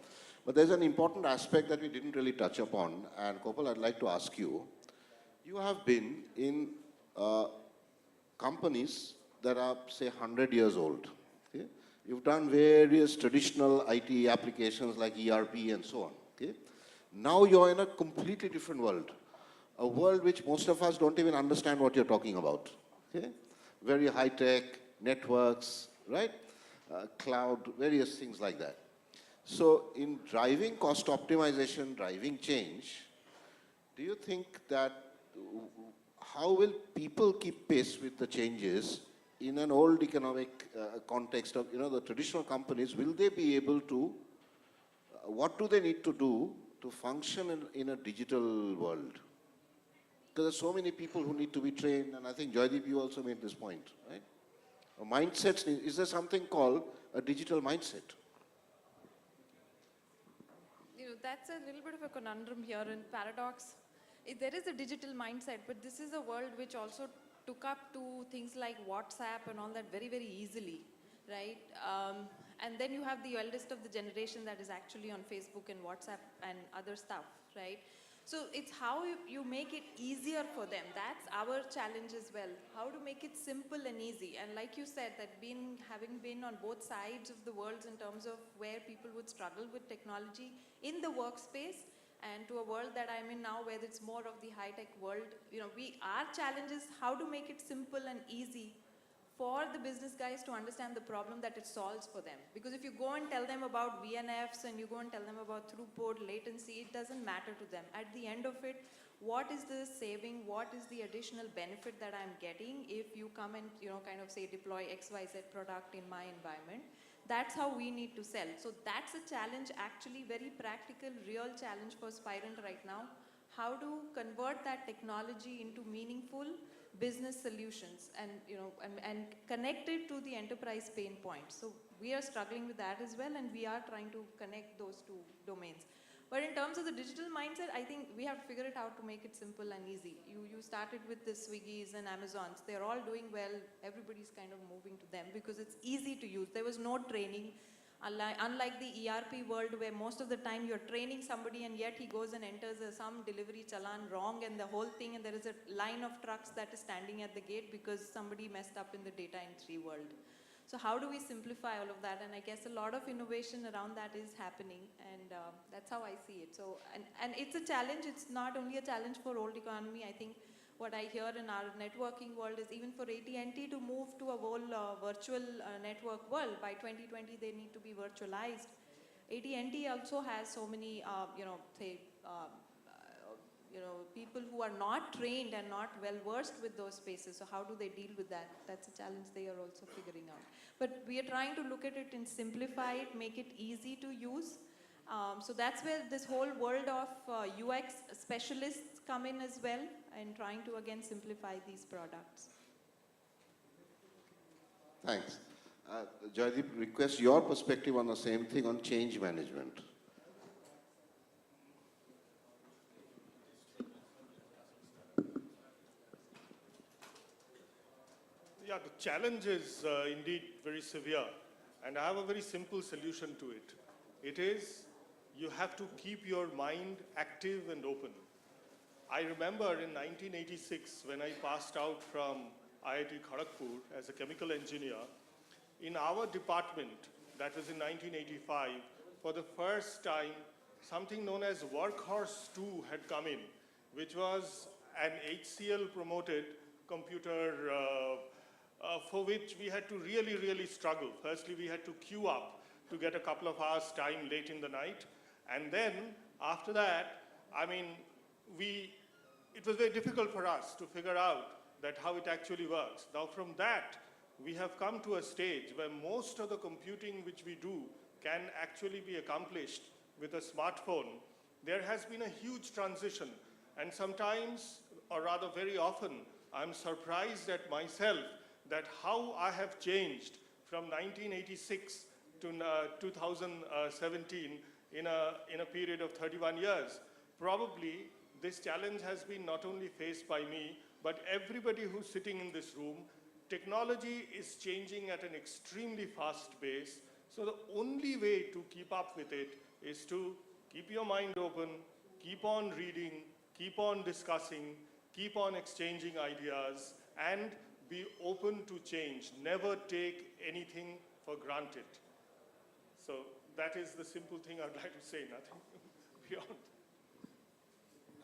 But there's an important aspect that we didn't really touch upon, and Kopal, I'd like to ask you. You have been in companies that are, say, 100 years old. Okay? You've done various traditional IT applications like ERP and so on. Okay? Now you're in a completely different world. A world which most of us don't even understand what you're talking about. Okay? Very high-tech, networks, right? Cloud, various things like that. So in driving cost optimization, driving change, do you think that how will people keep pace with the changes in an old economic context of, the traditional companies? Will they be able to, what do they need to do to function in a digital world? Because there's so many people who need to be trained, and I think Joydeep, you also made this point, right? A mindset, is there something called a digital mindset? That's a little bit of a conundrum here and paradox. There is a digital mindset, but this is a world which also took up to things like WhatsApp and all that very, very easily, right? And then you have the eldest of the generation that is actually on Facebook and WhatsApp and other stuff, right? So it's how you make it easier for them. That's our challenge as well. How to make it simple and easy. And like you said, that having been on both sides of the world in terms of where people would struggle with technology in the workspace, and to a world that I'm in now where it's more of the high-tech world, our challenge is how to make it simple and easy for the business guys to understand the problem that it solves for them. Because if you go and tell them about VNFs and you go and tell them about throughput, latency, it doesn't matter to them. At the end of it, what is the saving, what is the additional benefit that I'm getting if you come and kind of say deploy XYZ product in my environment? That's how we need to sell. So that's a challenge, actually very practical, real challenge for Spirent right now. How to convert that technology into meaningful business solutions and connect it to the enterprise pain points. So we are struggling with that as well, and we are trying to connect those two domains. But in terms of the digital mindset, I think we have to figure it out to make it simple and easy. You started with the Swiggies and Amazons. They're all doing well. Everybody's kind of moving to them because it's easy to use. There was no training. Unlike the ERP world where most of the time you're training somebody and yet he goes and enters some delivery challan wrong and the whole thing, and there is a line of trucks that is standing at the gate because somebody messed up in the data entry world. So how do we simplify all of that? And I guess a lot of innovation around that is happening, and that's how I see it. So, and it's a challenge. It's not only a challenge for old economy. I think what I hear in our networking world is even for AT&T to move to a whole virtual network world, by 2020 they need to be virtualized. AT&T also has so many, people who are not trained and not well versed with those spaces. So how do they deal with that? That's a challenge they are also figuring out. But we are trying to look at it and simplify it, make it easy to use. So that's where this whole world of UX specialists come in as well, and trying to again simplify these products. Thanks. Joydeep, request your perspective on the same thing on change management. Yeah, the challenge is indeed very severe, and I have a very simple solution to it. It is, you have to keep your mind active and open. I remember in 1986, when I passed out from IIT Kharagpur as a chemical engineer, in our department, that was in 1985, for the first time, something known as Workhorse 2 had come in, which was an HCL promoted computer for which we had to really struggle. Firstly, we had to queue up to get a couple of hours time late in the night. And then after that, I mean, it was very difficult for us to figure out that how it actually works. Now from that, we have come to a stage where most of the computing which we do can actually be accomplished with a smartphone. There has been a huge transition, and sometimes, or rather very often, I'm surprised at myself that how I have changed from 1986 to 2017 in a period of 31 years. Probably this challenge has been not only faced by me, but everybody who's sitting in this room. Technology is changing at an extremely fast pace, so the only way to keep up with it is to keep your mind open, keep on reading, keep on discussing, keep on exchanging ideas, and be open to change. Never take anything for granted. So that is the simple thing I'd like to say, nothing beyond.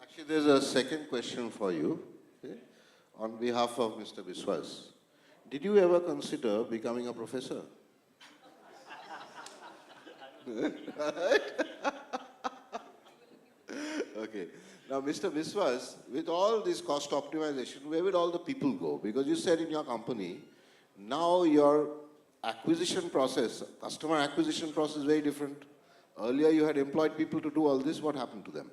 Actually, there's a second question for you, okay, on behalf of Mr. Biswas. Did you ever consider becoming a professor? Okay. Now, Mr. Biswas, with all this cost optimization, where will all the people go? Because you said in your company, now your acquisition process, customer acquisition process is very different. Earlier you had employed people to do all this. What happened to them?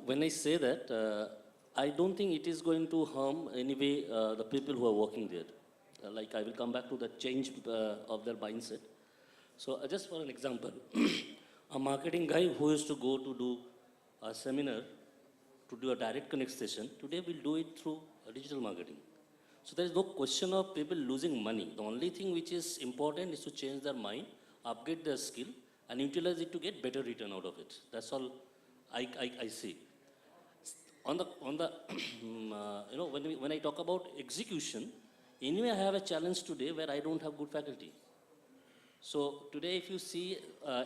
When I say that, I don't think it is going to harm anyway the people who are working there. Like I will come back to the change of their mindset. So just for an example, a marketing guy who used to go to do a seminar, to do a direct connect session, today will do it through digital marketing. So there is no question of people losing money. The only thing which is important is to change their mind, upgrade their skill, and utilize it to get better return out of it. That's all I see. On the when I talk about execution, anyway I have a challenge today where I don't have good faculty. So today if you see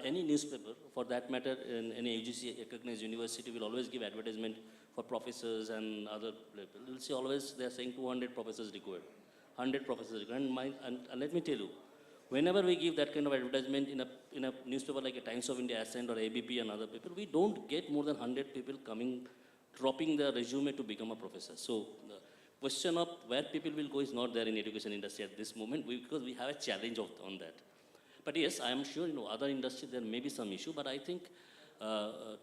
any newspaper, for that matter in any UGC recognized university will always give advertisement for professors and other people. You'll see always they are saying 200 professors required, 100 professors required. And let me tell you, whenever we give that kind of advertisement in a newspaper like a Times of India Ascent or ABP and other people, we don't get more than 100 people coming, dropping their resume to become a professor. So the question of where people will go is not there in education industry at this moment because we have a challenge on that. But yes, I am sure other industries there may be some issue, but I think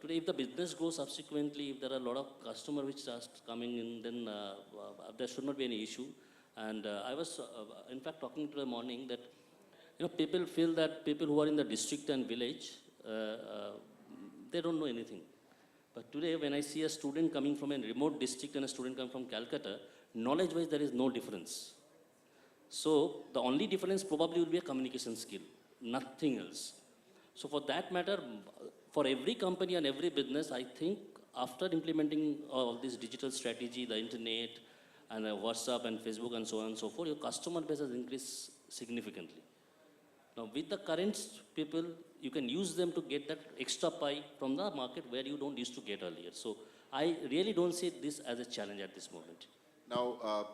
today if the business grows subsequently, if there are a lot of customers which start coming in, then there should not be any issue. And I was in fact talking to the morning that people feel that people who are in the district and village, they don't know anything. But today when I see a student coming from a remote district and a student coming from Calcutta, knowledge-wise there is no difference. So the only difference probably will be a communication skill, nothing else. So for that matter, for every company and every business, I think after implementing all this digital strategy, the internet and WhatsApp and Facebook and so on and so forth, your customer base has increased significantly. Now with the current people, you can use them to get that extra pie from the market where you don't used to get earlier. So I really don't see this as a challenge at this moment. Now,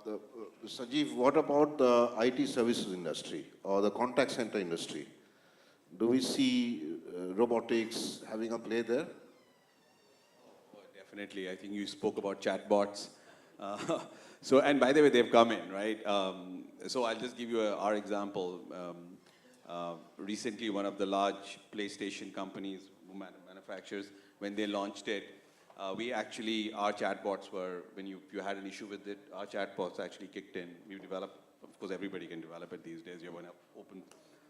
Sanjeev, what about the IT services industry or the contact center industry? Do we see robotics having a play there? definitely. I think you spoke about chatbots. So, and by the way, they've come in, right? So I'll just give you our example. Recently, one of the large PlayStation companies, manufacturers, when they launched it, our chatbots were, when you had an issue with it, our chatbots actually kicked in. We developed, of course, everybody can develop it these days. You have open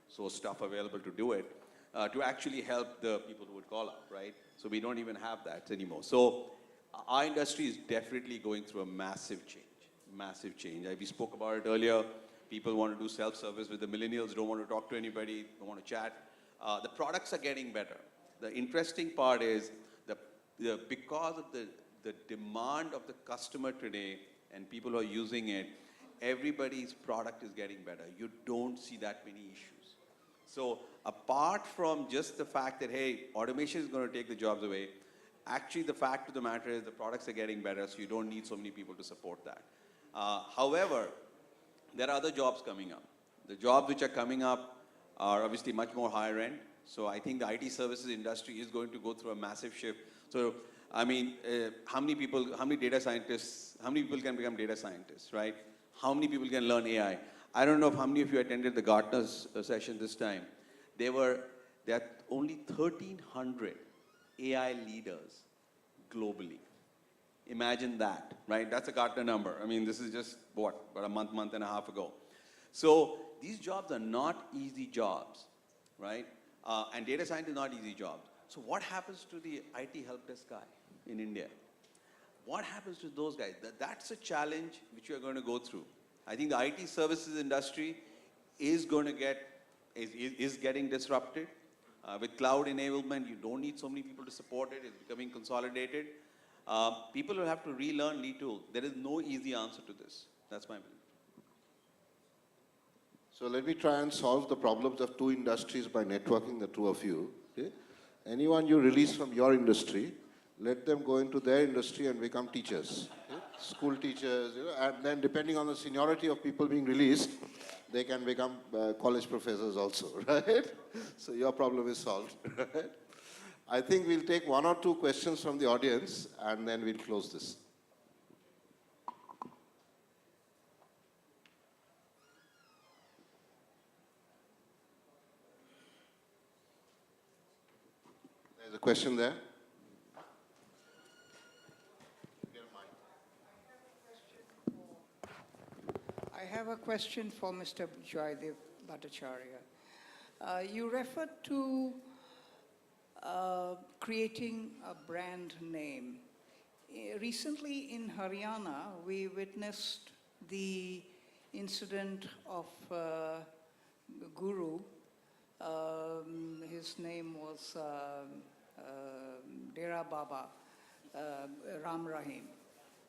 source stuff available to do it, to actually help the people who would call up, right? So we don't even have that anymore. So our industry is definitely going through a massive change, massive change. We spoke about it earlier. People want to do self-service with the millennials, don't want to talk to anybody, don't want to chat. The products are getting better. The interesting part is because of the demand of the customer today and people who are using it, everybody's product is getting better. You don't see that many issues. So apart from just the fact that, hey, automation is going to take the jobs away, actually the fact of the matter is the products are getting better, so you don't need so many people to support that. However, there are other jobs coming up. The jobs which are coming up are obviously much more higher end. So I think the IT services industry is going to go through a massive shift. So, I mean, how many people can become data scientists, right? How many people can learn AI? I don't know how many of you attended the Gartner's session this time. There are only 1,300 AI leaders globally. Imagine that, right? That's a Gartner number. I mean, this is just, about a month and a half ago. So these jobs are not easy jobs, right? And data science is not easy jobs. So what happens to the IT help desk guy in India? What happens to those guys? That's a challenge which we are going to go through. I think the IT services industry is going to is getting disrupted. With cloud enablement, you don't need so many people to support it. It's becoming consolidated. People will have to relearn, retool. There is no easy answer to this. That's my belief. So let me try and solve the problems of two industries by networking the two of you. Okay? Anyone you release from your industry, let them go into their industry and become teachers. Okay? School teachers, and then depending on the seniority of people being released, they can become college professors also, right? So your problem is solved, right? I think we'll take one or two questions from the audience and then we'll close this. There's a question there. I have a question for Mr. Joydeep Bhattacharya. You referred to creating a brand name. Recently in Haryana, we witnessed the incident of Guru. His name was Dera Baba Ram Rahim.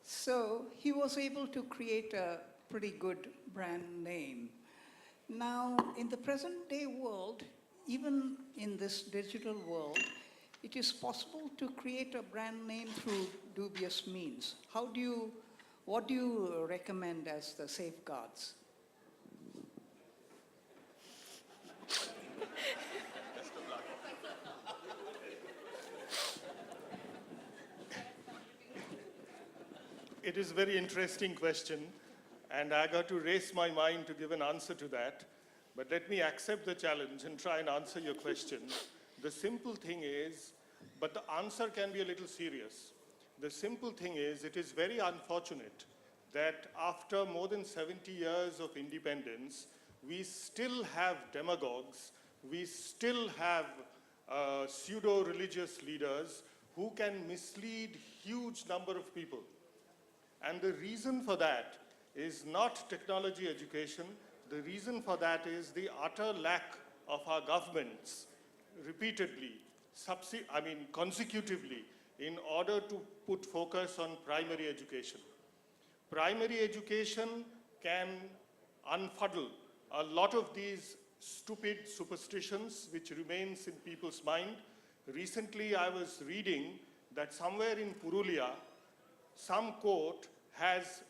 So he was able to create a pretty good brand name. Now, in the present day world, even in this digital world, it is possible to create a brand name through dubious means. What do you recommend as the safeguards? It is a very interesting question, and I got to raise my mind to give an answer to that. But let me accept the challenge and try and answer your question. The simple thing is, but the answer can be a little serious. The simple thing is, it is very unfortunate that after more than 70 years of independence, we still have demagogues, we still have pseudo-religious leaders who can mislead huge number of people. And the reason for that is not technology education. The reason for that is the utter lack of our governments repeatedly, consecutively, in order to put focus on primary education. Primary education can unfuddle a lot of these stupid superstitions which remains in people's mind. Recently, I was reading that somewhere in Purulia, some court has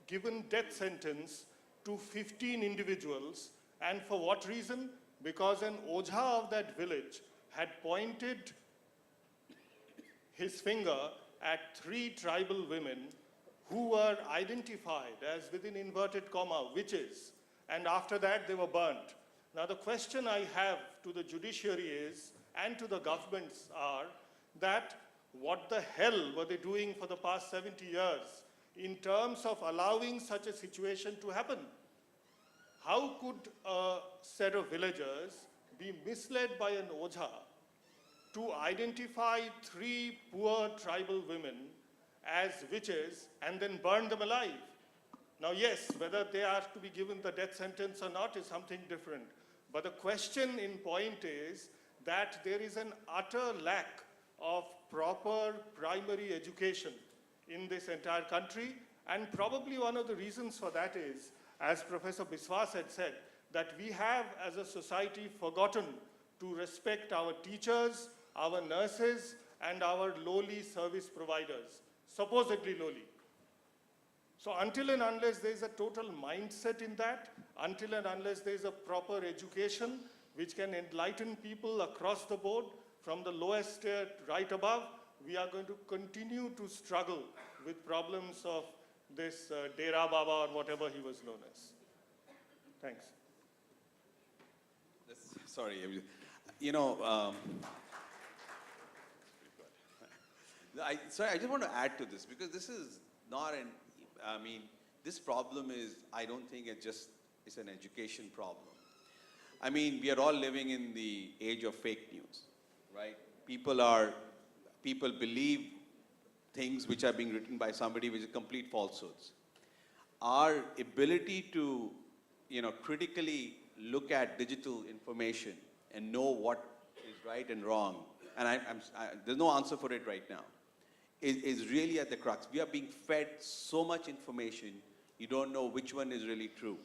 given death sentence to 15 individuals, and for what reason? Because an Ojha of that village had pointed his finger at 3 tribal women who were identified as, within inverted comma, witches, and after that they were burnt. Now the question I have to the judiciary is, and to the governments are, that what the hell were they doing for the past 70 years in terms of allowing such a situation to happen? How could a set of villagers be misled by an ojha to identify 3 poor tribal women as witches and then burn them alive? Now, yes, whether they are to be given the death sentence or not is something different. But the question in point is that there is an utter lack of proper primary education in this entire country. And probably one of the reasons for that is, as Professor Biswas had said, that we have as a society forgotten to respect our teachers, our nurses, and our lowly service providers, supposedly lowly. So until and unless there is a total mindset in that, until and unless there is a proper education which can enlighten people across the board, from the lowest tier right above, we are going to continue to struggle with problems of this Dera Baba or whatever he was known as. Thanks. Sorry, you know, sorry, I just want to add to this, because this is not an, I mean, this problem is, I don't think it's an education problem. I mean, we are all living in the age of fake news, right? People believe things which are being written by somebody which are complete falsehoods. Our ability to, you know, critically look at digital information and know what is right and wrong, and there's no answer for it right now, is really at the crux. We are being fed so much information, you don't know which one is really true.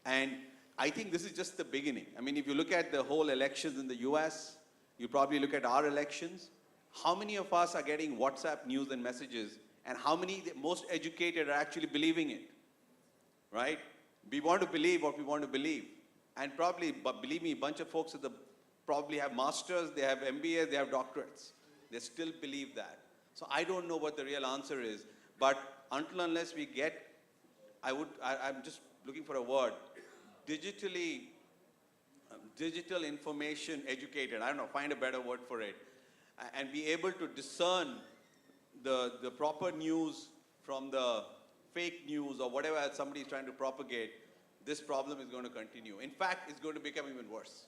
And I think this is just the beginning. I mean, if you look at the whole elections in the US, you probably look at our elections, how many of us are getting WhatsApp news and messages, and how many, the most educated, are actually believing it, right? We want to believe what we want to believe. And probably, but believe me, a bunch of folks probably have masters, they have MBAs, they have doctorates. They still believe that. So I don't know what the real answer is, but until unless we get, I'm just looking for a word, digital information educated, I don't know, find a better word for it, and be able to discern the proper news from the fake news or whatever somebody is trying to propagate, this problem is going to continue. In fact, it's going to become even worse.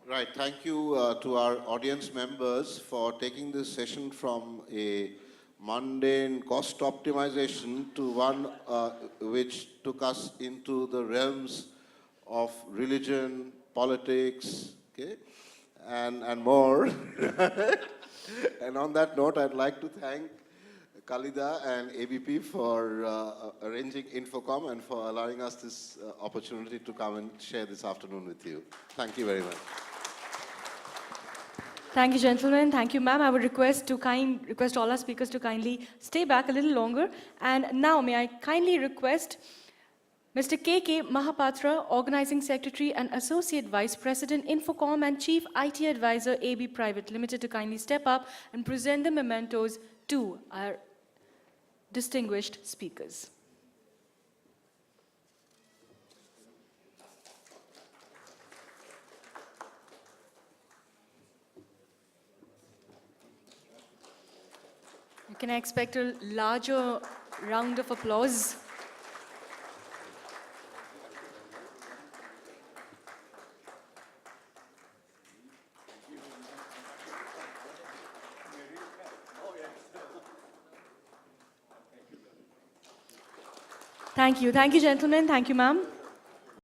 Right, thank you to our audience members for taking this session from a mundane cost optimization to one which took us into the realms of religion, politics, okay, and more. And on that note, I'd like to thank Khalida and ABP for arranging INFOCOM and for allowing us this opportunity to come and share this afternoon with you. Thank you very much. Thank you, gentlemen. Thank you, ma'am. I would request all our speakers to kindly stay back a little longer. And now, may I kindly request Mr. K.K. Mahapatra, Organizing Secretary and Associate Vice President, INFOCOM and Chief IT Advisor, AB Private Limited, to kindly step up and present the mementos to our distinguished speakers. Can I expect a larger round of applause? Thank you. Thank you, gentlemen. Thank you, ma'am.